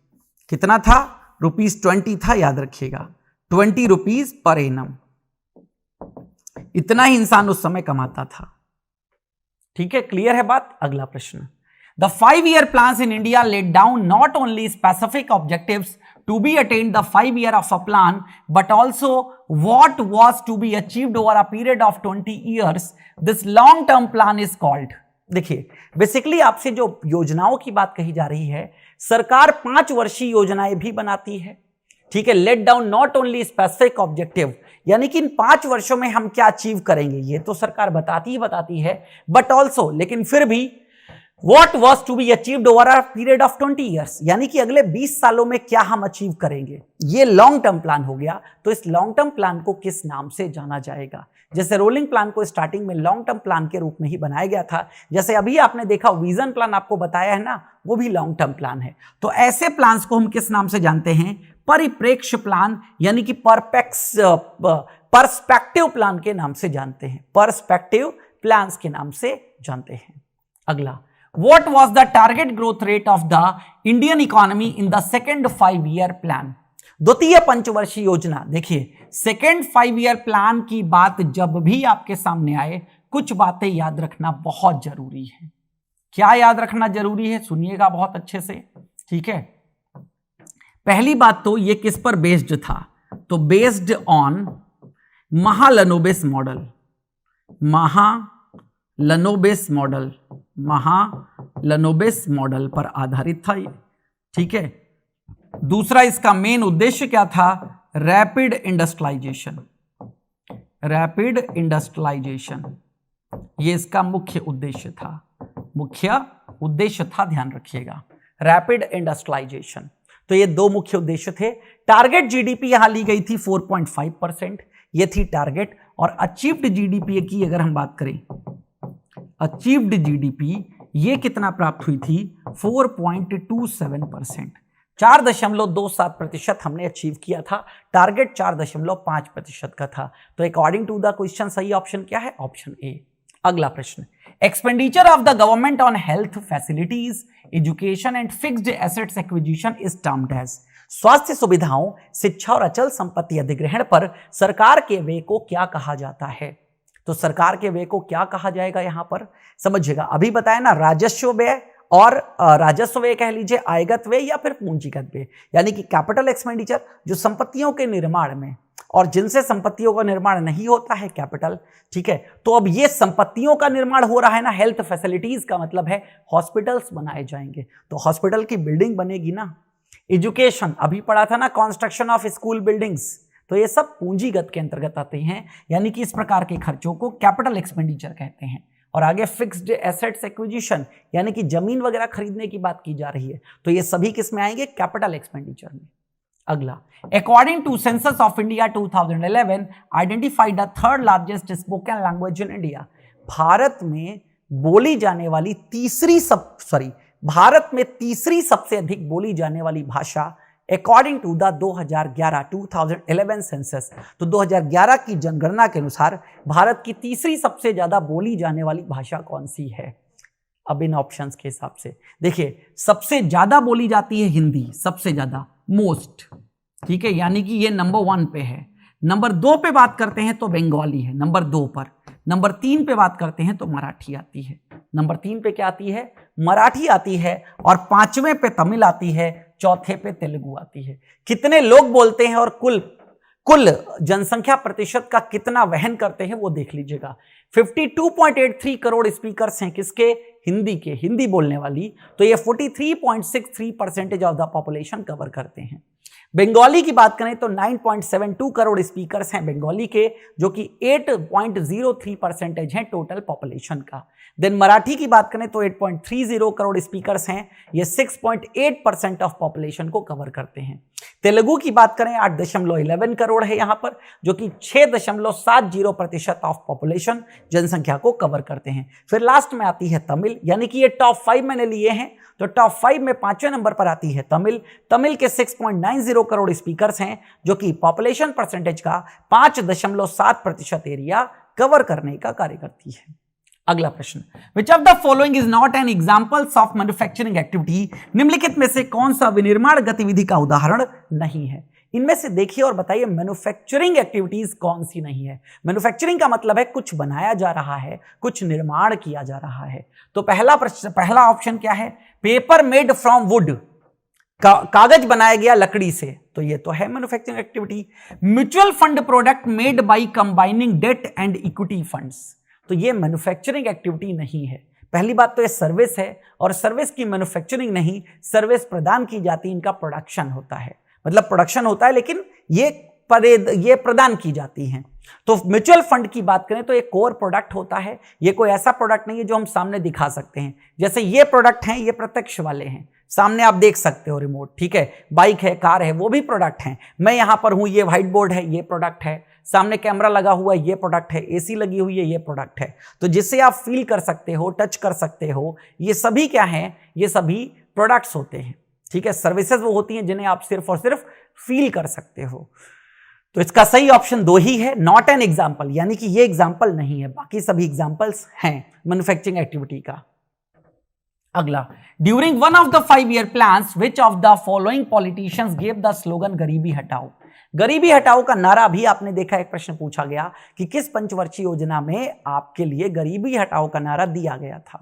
कितना था? ₹20 था, याद रखिएगा, ₹20 पर एनम। इतना ही इंसान उस समय कमाता था। ठीक है, क्लियर है बात? अगला प्रश्न, The 5-year plans in India laid down not only specific objectives to be attained the 5 year of a plan, but also what was to be achieved over a period of 20 years. This long-term plan is called. देखिए, basically आपसे जो योजनाओं की बात कही जा रही है, सरकार 5 वर्षीय योजनाएं भी बनाती है। ठीक है, let down not only specific objective, यानी कि इन 5 वर्षों में हम क्या अचीव करेंगे ये तो सरकार बताती है, बट ऑल्सो, लेकिन फिर भी What was to be achieved over a period of 20 years, यानी कि अगले 20 सालों में क्या हम अचीव करेंगे, ये लॉन्ग टर्म प्लान हो गया। तो इस लॉन्ग टर्म प्लान को किस नाम से जाना जाएगा? जैसे रोलिंग प्लान को स्टार्टिंग में लॉन्ग टर्म प्लान के रूप में ही बनाया गया था, जैसे अभी आपने देखा विजन प्लान आपको बताया है ना, वो भी लॉन्ग टर्म प्लान है। तो ऐसे प्लान्स को हम किस नाम से जानते हैं? परिप्रेक्ष्य प्लान, यानी कि पर्सपेक्टिव प्लान के नाम से जानते हैं, पर्सपेक्टिव प्लान्स के नाम से जानते हैं। अगला, What was the target growth rate of the Indian economy in the second 5-year plan? द्वितीय पंचवर्षीय योजना। देखिए, सेकेंड 5-year प्लान की बात जब भी आपके सामने आए, कुछ बातें याद रखना बहुत जरूरी है। क्या याद रखना जरूरी है? सुनिएगा बहुत अच्छे से। ठीक है, पहली बात तो ये किस पर बेस्ड था? तो बेस्ड ऑन महालनोबिस मॉडल पर आधारित था ये। ठीक है, दूसरा इसका मेन उद्देश्य क्या था? Rapid industrialisation. रैपिड इंडस्ट्रियलाइजेशन ये इसका मुख्य उद्देश्य था। मुख्य उद्देश्य था, ध्यान रखिएगा, रैपिड इंडस्ट्रियलाइजेशन। तो ये दो मुख्य उद्देश्य थे। टारगेट जीडीपी यहां ली गई थी 4.5%, ये थी टारगेट। और अचीव्ड जीडीपी की अगर हम बात करें, अचीव्ड जीडीपी ये कितना प्राप्त हुई थी? 4.27%, 4.27% हमने अचीव किया था। टारगेट 4.5% का था। तो अकॉर्डिंग टू द क्वेश्चन सही ऑप्शन क्या है? Option A. अगला प्रश्न, expenditure of the government on health facilities, education and fixed assets acquisition is termed as. स्वास्थ्य सुविधाओं, शिक्षा और अचल संपत्ति अधिग्रहण पर सरकार के व्यय को क्या कहा जाता है? तो सरकार के व्यय को क्या कहा जाएगा यहां पर? समझिएगा, अभी बताया ना, राजस्व व्यय और राजस्व व्यय कह लीजिए, आयगत व्यय या फिर पूंजीगत व्यय, यानी कि कैपिटल एक्सपेंडिचर जो संपत्तियों के निर्माण में, और जिनसे संपत्तियों का निर्माण नहीं होता है कैपिटल। ठीक है, तो अब ये संपत्तियों का निर्माण हो रहा है ना, हेल्थ फैसिलिटीज का मतलब है हॉस्पिटल्स बनाए जाएंगे, तो हॉस्पिटल की बिल्डिंग बनेगी ना। एजुकेशन अभी पढ़ा था ना, कंस्ट्रक्शन ऑफ स्कूल बिल्डिंग्स, तो ये सब पूंजीगत के अंतर्गत आते हैं, यानी कि इस प्रकार के खर्चों को कैपिटल एक्सपेंडिचर कहते हैं। और आगे फिक्स्ड एसेट्स एक्विजिशन, यानी कि जमीन वगैरह खरीदने की बात की जा रही है, तो ये सभी किस में आएंगे? कैपिटल एक्सपेंडिचर में। अगला, according to census of India 2011 identified the third largest spoken language in India. Bharat में बोली जाने वाली भारत में तीसरी सबसे अधिक बोली जाने वाली भाषा अकॉर्डिंग टू द 2011 सेंसस। तो 2011 की जनगणना के अनुसार भारत की तीसरी सबसे ज्यादा बोली जाने वाली भाषा कौन सी है? अब इन ऑप्शंस के हिसाब से देखिए, सबसे ज्यादा बोली जाती है हिंदी, सबसे ज्यादा, मोस्ट, ठीक है, यानी कि ये नंबर 1 पे है। नंबर 2 पे बात करते हैं तो बंगाली है नंबर 2 पर। नंबर 3 पे बात करते हैं तो मराठी आती है। नंबर 3 पे क्या आती है? मराठी आती है। और 5वें पे तमिल आती है, चौथे पे तेलुगु आती है। कितने लोग बोलते हैं और कुल जनसंख्या प्रतिशत का कितना वहन करते हैं वो देख लीजिएगा। 52.83 करोड़ स्पीकर्स हैं किसके? हिंदी के, हिंदी बोलने वाली, तो ये 43.63% ऑफ द पॉपुलेशन कवर करते हैं। बंगाली की बात करें तो 9.72 करोड़ स्पीकर्स हैं बंगाली के, जो कि 8.03% हैं टोटल पॉपुलेशन का। देन मराठी की बात करें तो 8.30 करोड़ स्पीकर्स हैं, ये 6.8% ऑफ पॉपुलेशन को कवर करते हैं। तेलुगु की बात करें 8.11 करोड़ है यहां पर, जो कि 6.70% ऑफ पॉपुलेशन, जनसंख्या को कवर करते हैं। फिर लास्ट में आती है तमिल, यानी कि ये टॉप 5 मैंने लिए हैं, तो टॉप 5 में 5वें नंबर पर आती है तमिल। तमिल के 6.90 करोड़ स्पीकर्स हैं, जो कि पॉपुलेशन परसेंटेज का 5.7% एरिया कवर करने का कार्य करती है। अगला प्रश्न, which of the following is not an examples of manufacturing activity. निम्नलिखित में से कौन सा विनिर्माण गतिविधि का उदाहरण नहीं है? इनमें से देखिए और बताइए मैन्युफैक्चरिंग एक्टिविटीज कौन सी नहीं है। मैन्युफैक्चरिंग का मतलब है कुछ बनाया जा रहा है, कुछ निर्माण किया जा रहा है। तो पहला ऑप्शन क्या है? पेपर मेड फ्रॉम वुड, कागज बनाया गया लकड़ी से, तो ये तो है manufacturing activity. Mutual fund product made by combining debt and equity funds, तो ये मैन्युफैक्चरिंग एक्टिविटी नहीं है। पहली बात तो ये सर्विस है, और सर्विस की मैन्युफैक्चरिंग नहीं, सर्विस प्रदान की जाती है, इनका प्रोडक्शन होता है, मतलब प्रोडक्शन होता है लेकिन ये प्रदान की जाती हैं। तो म्यूचुअल फंड की बात करें तो ये कोर प्रोडक्ट होता है, ये कोई ऐसा प्रोडक्ट नहीं है जो हम सामने दिखा सकते हैं। जैसे ये प्रोडक्ट हैं, ये प्रत्यक्ष वाले हैं, सामने आप देख सकते हो रिमोट, ठीक है, बाइक है, कार है, वो भी प्रोडक्ट हैं। मैं यहां पर हूं, ये व्हाइट बोर्ड है, ये प्रोडक्ट है, सामने कैमरा लगा हुआ है, ये प्रोडक्ट है, एसी लगी हुई है, ये प्रोडक्ट है। तो जिससे आप फील कर सकते हो, टच कर सकते हो, ये सभी क्या हैं? ये सभी प्रोडक्ट्स होते हैं, ठीक है। सर्विसेज वो होती हैं जिन्हें आप सिर्फ और सिर्फ फील कर सकते हो। तो इसका सही ऑप्शन 2 ही है, नॉट एन एग्जाम्पल, यानी कि ये एग्जाम्पल नहीं है, बाकी सभी एग्जाम्पल्स हैं मैन्युफैक्चरिंग एक्टिविटी का। अगला, during one of the 5-year plans which of the following politicians give the slogan गरीबी हटाओ। गरीबी हटाओ का नारा भी आपने देखा, एक प्रश्न पूछा गया कि किस पंचवर्षीय योजना में आपके लिए गरीबी हटाओ का नारा दिया गया था।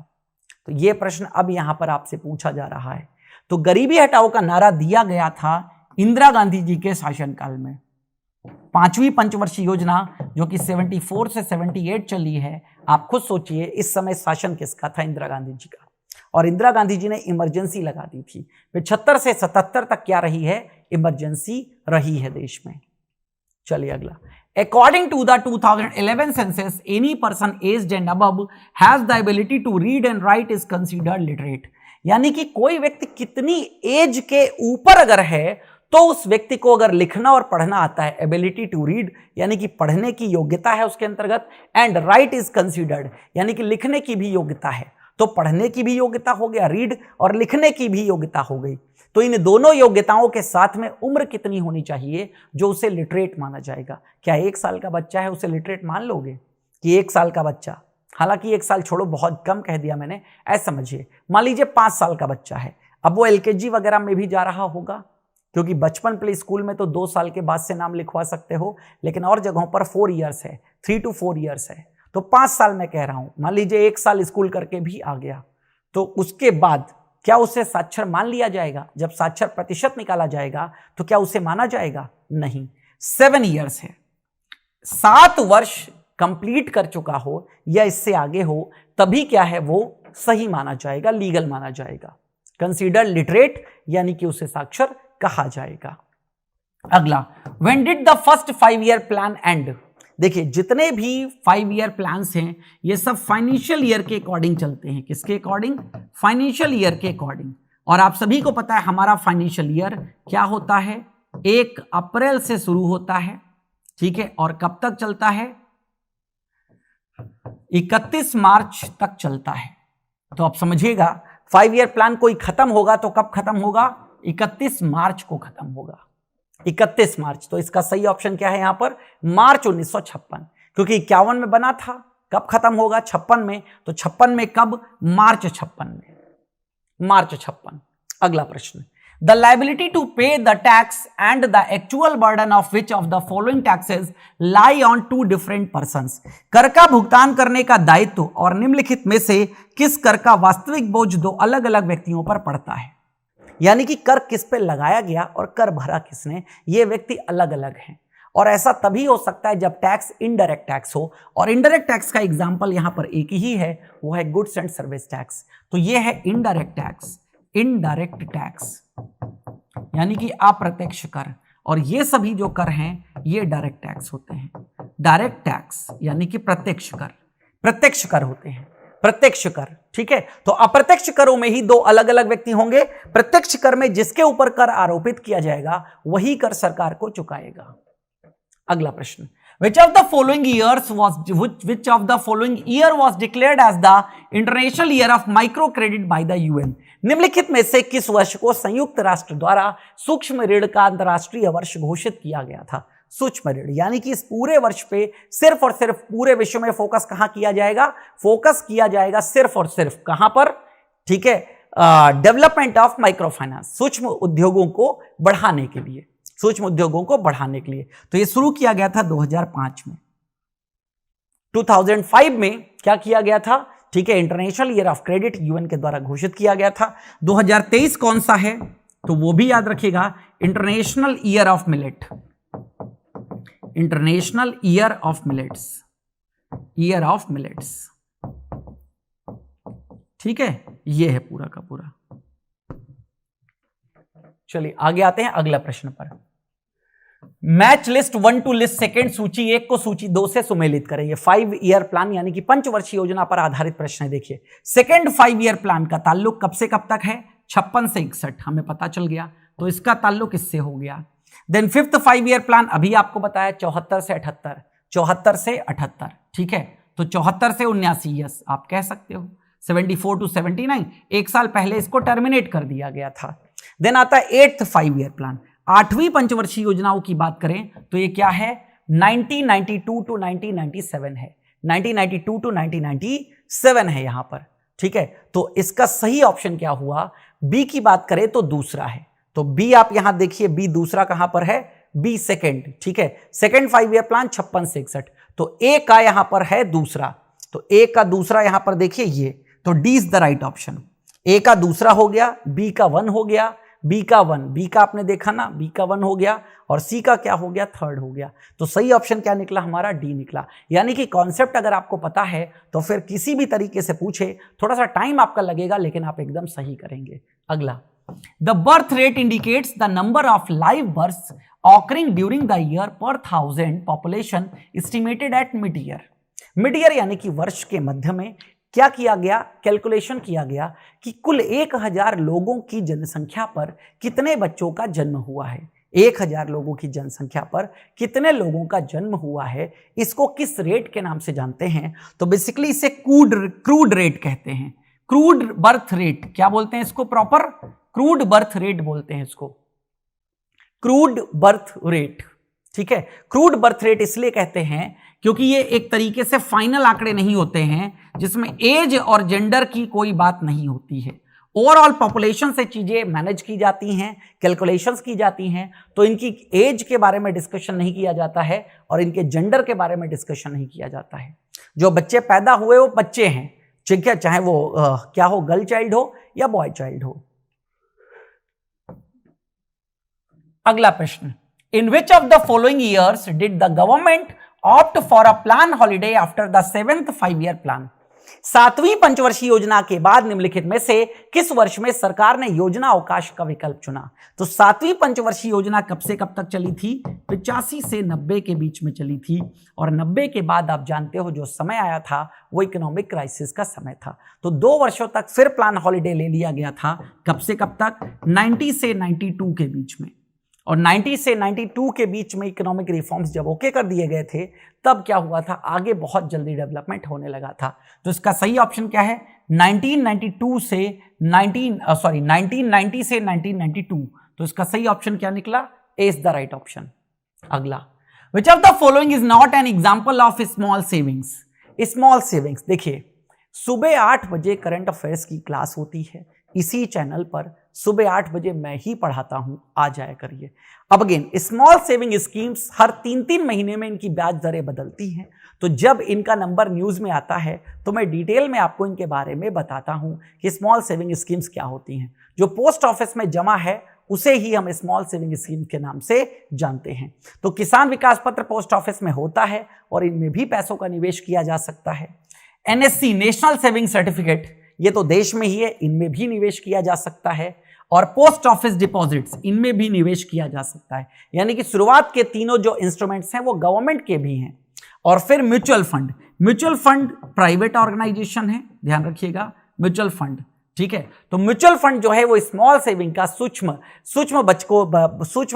तो यह प्रश्न अब यहां पर आपसे पूछा जा रहा है। तो गरीबी हटाओ का नारा दिया गया था इंदिरा गांधी जी के शासनकाल में। 5वीं पंचवर्षीय योजना जो कि 74 से 78 चली है, आप खुद सोचिए इस समय शासन किसका था? इंदिरा गांधी जी का। और इंदिरा गांधी जी ने इमरजेंसी लगा दी थी। 75 से 77 तक क्या रही है, इमरजेंसी रही है देश में। चलिए अगला, according to the 2011 census any person aged and above has the ability to read and write is considered literate. यानी कि कोई व्यक्ति कितनी एज के ऊपर अगर है तो उस व्यक्ति को अगर लिखना और पढ़ना आता है, एबिलिटी टू रीड यानी कि पढ़ने की योग्यता है उसके अंतर्गत, एंड राइट इज कंसीडर्ड यानी कि लिखने की भी योग्यता है। तो पढ़ने की भी योग्यता हो गया, रीड और लिखने की भी योग्यता हो गई। तो इन दोनों योग्यताओं के साथ में उम्र कितनी होनी चाहिए जो उसे लिटरेट माना जाएगा? क्या 1 साल का बच्चा है उसे लिटरेट मान लोगे कि 1 साल का बच्चा, हालांकि 1 साल छोड़ो, बहुत कम कह दिया मैंने, ऐसा समझिए। मान लीजिए 5 साल का बच्चा है, अब वो एलकेजी वगैरह में भी जा रहा होगा, क्योंकि बचपन प्ले स्कूल में तो 2 साल के बाद से नाम लिखवा सकते हो, लेकिन और जगहों पर 4 इयर्स है, 3 to 4 इयर्स है। तो 5 साल में कह रहा हूं, मान लीजिए 1 साल स्कूल करके भी आ गया, तो उसके बाद क्या उसे साक्षर मान लिया जाएगा? जब साक्षर प्रतिशत निकाला जाएगा तो क्या उसे माना जाएगा? नहीं। 7 इयर्स है, 7 वर्ष कंप्लीट कर चुका हो या इससे आगे हो तभी क्या है वो सही माना जाएगा, लीगल माना जाएगा, कंसीडर लिटरेट यानी कि उसे साक्षर कहा जाएगा। अगला, when did the first 5 year plan and? देखिए जितने भी 5 ईयर प्लान्स हैं ये सब फाइनेंशियल ईयर के अकॉर्डिंग चलते हैं। किसके अकॉर्डिंग? फाइनेंशियल ईयर के अकॉर्डिंग। और आप सभी को पता है हमारा फाइनेंशियल ईयर क्या होता है, 1 अप्रैल से शुरू होता है, ठीक है, और कब तक चलता है? 31 मार्च तक चलता है। तो आप समझिएगा 5 ईयर प्लान कोई खत्म होगा तो कब खत्म होगा? 31 मार्च को खत्म होगा, 31 मार्च। तो इसका सही ऑप्शन क्या है यहां पर? मार्च 1956, क्योंकि 51 में बना था, कब खत्म होगा? 56 में। तो 56 में कब? मार्च 56 में, मार्च 56। अगला प्रश्न, द लाइबिलिटी टू पे the tax and the actual burden of which of the following taxes lie on 2 different persons. कर का भुगतान करने का दायित्व और निम्नलिखित में से किस कर का वास्तविक बोझ 2 अलग अलग व्यक्तियों पर पड़ता है? यानी कि कर किस पे लगाया गया और कर भरा किसने, ये व्यक्ति अलग अलग हैं। और ऐसा तभी हो सकता है जब टैक्स इनडायरेक्ट टैक्स हो, और इनडायरेक्ट टैक्स का एग्जांपल यहां पर एक ही है, वो है गुड्स एंड सर्विस टैक्स। तो ये है इनडायरेक्ट टैक्स, इनडायरेक्ट टैक्स यानी कि अप्रत्यक्ष कर, और ये सभी जो कर हैं ये डायरेक्ट टैक्स होते हैं। डायरेक्ट टैक्स यानी कि प्रत्यक्ष कर, प्रत्यक्ष कर होते हैं, प्रत्यक्ष कर, ठीक है। तो अप्रत्यक्ष करों में ही 2 अलग अलग व्यक्ति होंगे। प्रत्यक्ष कर में जिसके ऊपर कर आरोपित किया जाएगा वही कर सरकार को चुकाएगा। अगला प्रश्न, which of the following year was declared as the International Year of Microcredit by the UN? निम्नलिखित में से किस वर्ष को संयुक्त राष्ट्र द्वारा सूक्ष्म ऋण का अंतर्राष्ट्रीय वर्ष घोषित किया गया था? सूक्ष्म ऋण यानी कि इस पूरे वर्ष पे सिर्फ और सिर्फ पूरे विश्व में फोकस कहां किया जाएगा? फोकस किया जाएगा सिर्फ और सिर्फ कहां पर? ठीक है, डेवलपमेंट ऑफ माइक्रो फाइनेंस, सूक्ष्म उद्योगों को बढ़ाने के लिए, सूक्ष्म उद्योगों को बढ़ाने के लिए। तो ये शुरू किया गया था 2005 में। 2005 में क्या किया गया था? ठीक है, international year of credit UN के द्वारा घोषित किया गया था। 2023 कौन सा है तो वो भी याद रखिएगा, international year of millet, international year of millets, year of millets, ठीक है, ये है पूरा का पूरा। चलिए आगे आते हैं अगला प्रश्न पर। Match list 1 to list second, सूची 1 को सूची 2 से सुमेलित करें। ये 5 ईयर प्लान यानी कि पंचवर्षीय योजना पर आधारित प्रश्न है। देखिए सेकेंड 5 ईयर प्लान का ताल्लुक कब से कब तक है? 56 से 61, हमें पता चल गया। तो इसका ताल्लुक इससे हो गया। देन 5th 5 ईयर प्लान अभी आपको बताया 74 से 78, 74 से 78, ठीक है। तो 74 से 79, यस आप कह सकते हो। 74 टू 79, 1 साल पहले इसको टर्मिनेट कर दिया गया था। देन आता है 8th 5 ईयर प्लान, 8वीं पंचवर्षीय योजनाओं की बात करें तो ये क्या है? 1992 टू 1997 है, 1992 टू 1997 है यहां पर, ठीक है। तो इसका सही ऑप्शन क्या हुआ? बी की बात करें तो दूसरा है। तो बी आप यहां देखिए, बी दूसरा कहां पर है? बी सेकेंड, ठीक है। सेकेंड 5 ईयर प्लान 56 से 61, तो ए का यहां पर है दूसरा, तो ए का दूसरा यहां पर देखिए ये, तो D is the right option. A का दूसरा हो गया, बी का 1 हो गया, बी का 1, बी का आपने देखा ना, बी का 1 हो गया और सी का क्या हो गया, 3rd हो गया। तो सही ऑप्शन क्या निकला हमारा, डी निकला। यानी कि कॉन्सेप्ट अगर आपको पता है तो फिर किसी भी तरीके से पूछे, थोड़ा सा टाइम आपका लगेगा लेकिन आप एकदम सही करेंगे। अगला, the birth rate indicates the number of live births occurring during the year per 1000 population estimated at mid year. Mid year यानी कि वर्ष के मध्य में क्या किया गया, कैलकुलेशन किया गया कि कुल 1000 लोगों की जनसंख्या पर कितने बच्चों का जन्म हुआ है। 1000 लोगों की जनसंख्या पर कितने लोगों का जन्म हुआ है, इसको किस रेट के नाम से जानते हैं? तो बेसिकली इसे क्रूड रेट कहते हैं। क्रूड बर्थ रेट क्या बोलते हैं इसको, प्रॉपर क्रूड बर्थ रेट बोलते हैं इसको, क्रूड बर्थ रेट। ठीक है, क्रूड बर्थ रेट इसलिए कहते हैं क्योंकि ये एक तरीके से फाइनल आंकड़े नहीं होते हैं जिसमें एज और जेंडर की कोई बात नहीं होती है। ओवरऑल पॉपुलेशन से चीजें मैनेज की जाती हैं, कैलकुलेशंस की जाती हैं, तो इनकी एज के बारे में डिस्कशन नहीं किया जाता है और इनके जेंडर के बारे में डिस्कशन नहीं किया जाता है। जो बच्चे पैदा हुए वो बच्चे हैं, ठीक है, चाहे वो क्या हो, गर्ल चाइल्ड हो या बॉय चाइल्ड हो। अगला प्रश्न, in which of the following years did the government opt for a plan holiday after the 7th 5-year plan. 7वीं पंचवर्षीय योजना के बाद निम्नलिखित में से किस वर्ष में सरकार ने योजना अवकाश का विकल्प चुना? तो 7वीं पंचवर्षीय योजना कब से कब तक चली थी? 85 से 90 के बीच में चली थी और 90 के बाद आप जानते हो जो समय आया था वो इकोनॉमिक क्राइसिस का समय था। तो 2 वर्षों तक फिर प्लान हॉलिडे ले लिया गया था। कब से कब तक? 90 से 92 के बीच में। और 90 से 92 के बीच में इकोनॉमिक रिफॉर्म्स जब ओके कर दिए गए थे तब क्या हुआ था, आगे बहुत जल्दी डेवलपमेंट होने लगा था। तो इसका सही ऑप्शन क्या है? 1990 से 1992। तो इसका सही ऑप्शन क्या निकला? ए इज द राइट ऑप्शन। अगला, which of the following is not an example of small savings. Small savings, देखिए सुबह 8 बजे करंट अफेयर्स की क्लास होती है इसी चैनल पर, सुबह 8 बजे मैं ही पढ़ाता हूं, आ जाया करिए। अब अगेन स्मॉल सेविंग स्कीम्स हर 3-3 महीने में इनकी ब्याज दरें बदलती हैं, तो जब इनका नंबर न्यूज में आता है तो मैं डिटेल में आपको इनके बारे में बताता हूं कि स्मॉल सेविंग स्कीम्स क्या होती हैं। जो पोस्ट ऑफिस में जमा है उसे ही हम स्मॉल सेविंग स्कीम के नाम से जानते हैं। तो किसान विकास पत्र पोस्ट ऑफिस में होता है और इनमें भी पैसों का निवेश किया जा सकता है। एनएससी नेशनल सेविंग सर्टिफिकेट, ये तो देश में ही है, इनमें भी निवेश किया जा सकता है। और पोस्ट ऑफिस डिपॉजिट्स, इनमें भी निवेश किया जा सकता है। यानी कि शुरुआत के तीनों जो इंस्ट्रूमेंट्स हैं वो गवर्नमेंट के भी हैं। और फिर mutual fund, mutual fund private organization है, ध्यान रखिएगा, म्यूचुअल फंड, ठीक है। तो म्यूचुअल फंड जो है वो स्मॉल सेविंग का सूक्ष्म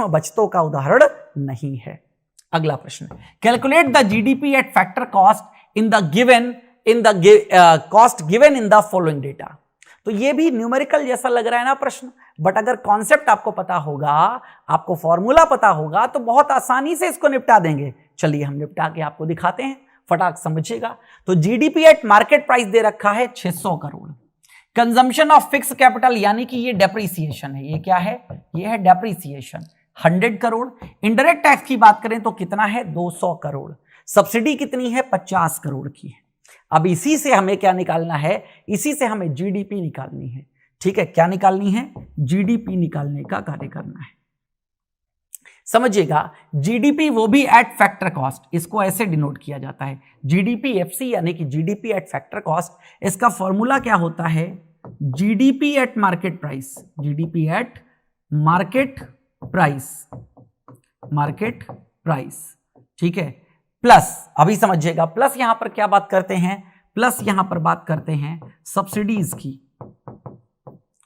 बचतों का उदाहरण नहीं है। अगला प्रश्न, calculate the GDP at factor cost in the cost given in the following data. तो ये भी न्यूमेरिकल जैसा लग रहा है ना प्रश्न, बट अगर कॉन्सेप्ट आपको पता होगा, आपको फॉर्मूला पता होगा तो बहुत आसानी से इसको निपटा देंगे। चलिए हम निपटा के आपको दिखाते हैं, फटाक समझिएगा। तो जीडीपी एट मार्केट प्राइस दे रखा है 600 crore. Consumption of fix capital यानी कि ये डेप्रीसिएशन है, ये क्या है? ये है डेप्रीसिएशन, 100 करोड़। इनडायरेक्ट टैक्स की बात करें तो कितना है? 200 करोड़। सब्सिडी कितनी है? 50 करोड़ की है। अब इसी से हमें क्या निकालना है? इसी से हमें जीडीपी निकालनी है, ठीक है। क्या निकालनी है? जीडीपी निकालने का कार्य करना है। समझिएगा, जीडीपी वो भी एट फैक्टर कॉस्ट, इसको ऐसे डिनोट किया जाता है जीडीपी एफसी यानी कि जीडीपी एट फैक्टर कॉस्ट। इसका फॉर्मूला क्या होता है? GDP at market price, GDP at market price, ठीक है, प्लस, अभी समझिएगा, प्लस यहां पर क्या बात करते हैं? प्लस यहां पर बात करते हैं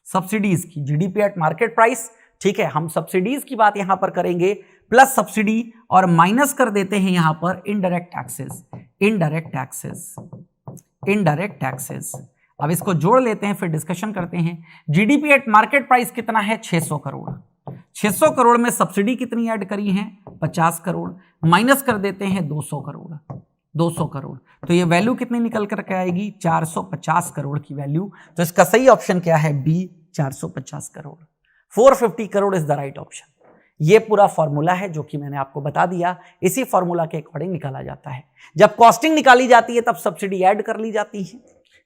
सब्सिडीज की, जीडीपी एट मार्केट प्राइस, ठीक है। हम सब्सिडीज की बात यहां पर करेंगे, प्लस सब्सिडी और माइनस कर देते हैं यहां पर इनडायरेक्ट टैक्सेस। अब इसको जोड़ लेते हैं, फिर डिस्कशन करते हैं। जीडीपी एट मार्केट प्राइस कितना है? 600 करोड़। 600 करोड़ में सब्सिडी कितनी ऐड करी है? 50 करोड़। माइनस कर देते हैं 200 करोड़। तो ये वैल्यू कितनी निकल कर के आएगी? 450 करोड़ की वैल्यू। तो इसका सही ऑप्शन क्या है? B, 450 crore. 450 crore is the right option. ये पूरा फॉर्मूला है जो कि मैंने आपको बता दिया, इसी फॉर्मूला के अकॉर्डिंग निकाला जाता है। जब कॉस्टिंग निकाली जाती है तब सब्सिडी ऐड कर ली जाती है,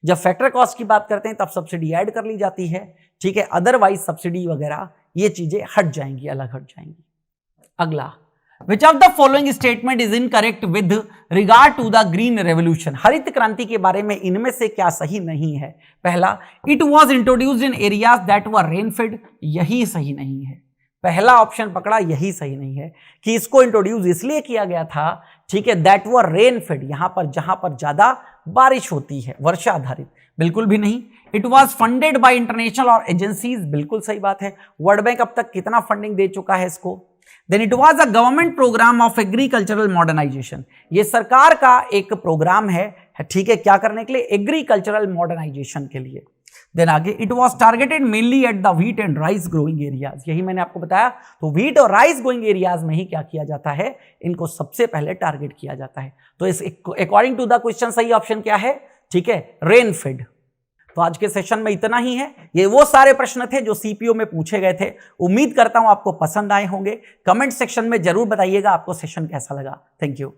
जब फैक्टर कॉस्ट की बात करते हैं तब सब्सिडी ऐड कर ली जाती है, ठीक है, अदरवाइज सब्सिडी वगैरह ये चीजें हट जाएंगी, अलग हट जाएंगी। अगला, which of the following statement is incorrect with regard to the green revolution, हरित क्रांति के बारे में इनमें से क्या सही नहीं है? पहला, it was introduced in areas that were rainfed, यही सही नहीं है। पहला ऑप्शन पकड़ा, यही सही नहीं है कि इसको इंट्रोड्यूस इसलिए किया गया था, ठीक है, दैट वर रेनफेड, यहां पर जहां पर ज्यादा बारिश होती है, वर्षा आधारित, बिल्कुल भी नहीं। It was funded by international और एजेंसीज, बिल्कुल सही बात है। वर्ल्ड बैंक अब तक कितना फंडिंग दे चुका है इसको। Then it was a government program of agricultural modernization, ये सरकार का एक प्रोग्राम है, ठीक है, क्या करने के लिए? एग्रीकल्चरल मॉडर्नाइजेशन के लिए। देन आगे, it was targeted mainly at the wheat and rice growing areas, यही मैंने आपको बताया। तो व्हीट और राइस ग्रोइंग एरियाज में ही क्या किया जाता है? इनको सबसे पहले टारगेट किया जाता है। तो इस अकॉर्डिंग टू द क्वेश्चन सही ऑप्शन क्या है? ठीक है, रेनफेड। तो आज के सेशन में इतना ही है। ये वो सारे प्रश्न थे जो सीपीओ में पूछे गए थे। उम्मीद करता हूं आपको पसंद आए होंगे। कमेंट सेक्शन में जरूर बताइएगा आपको सेशन कैसा लगा। Thank you.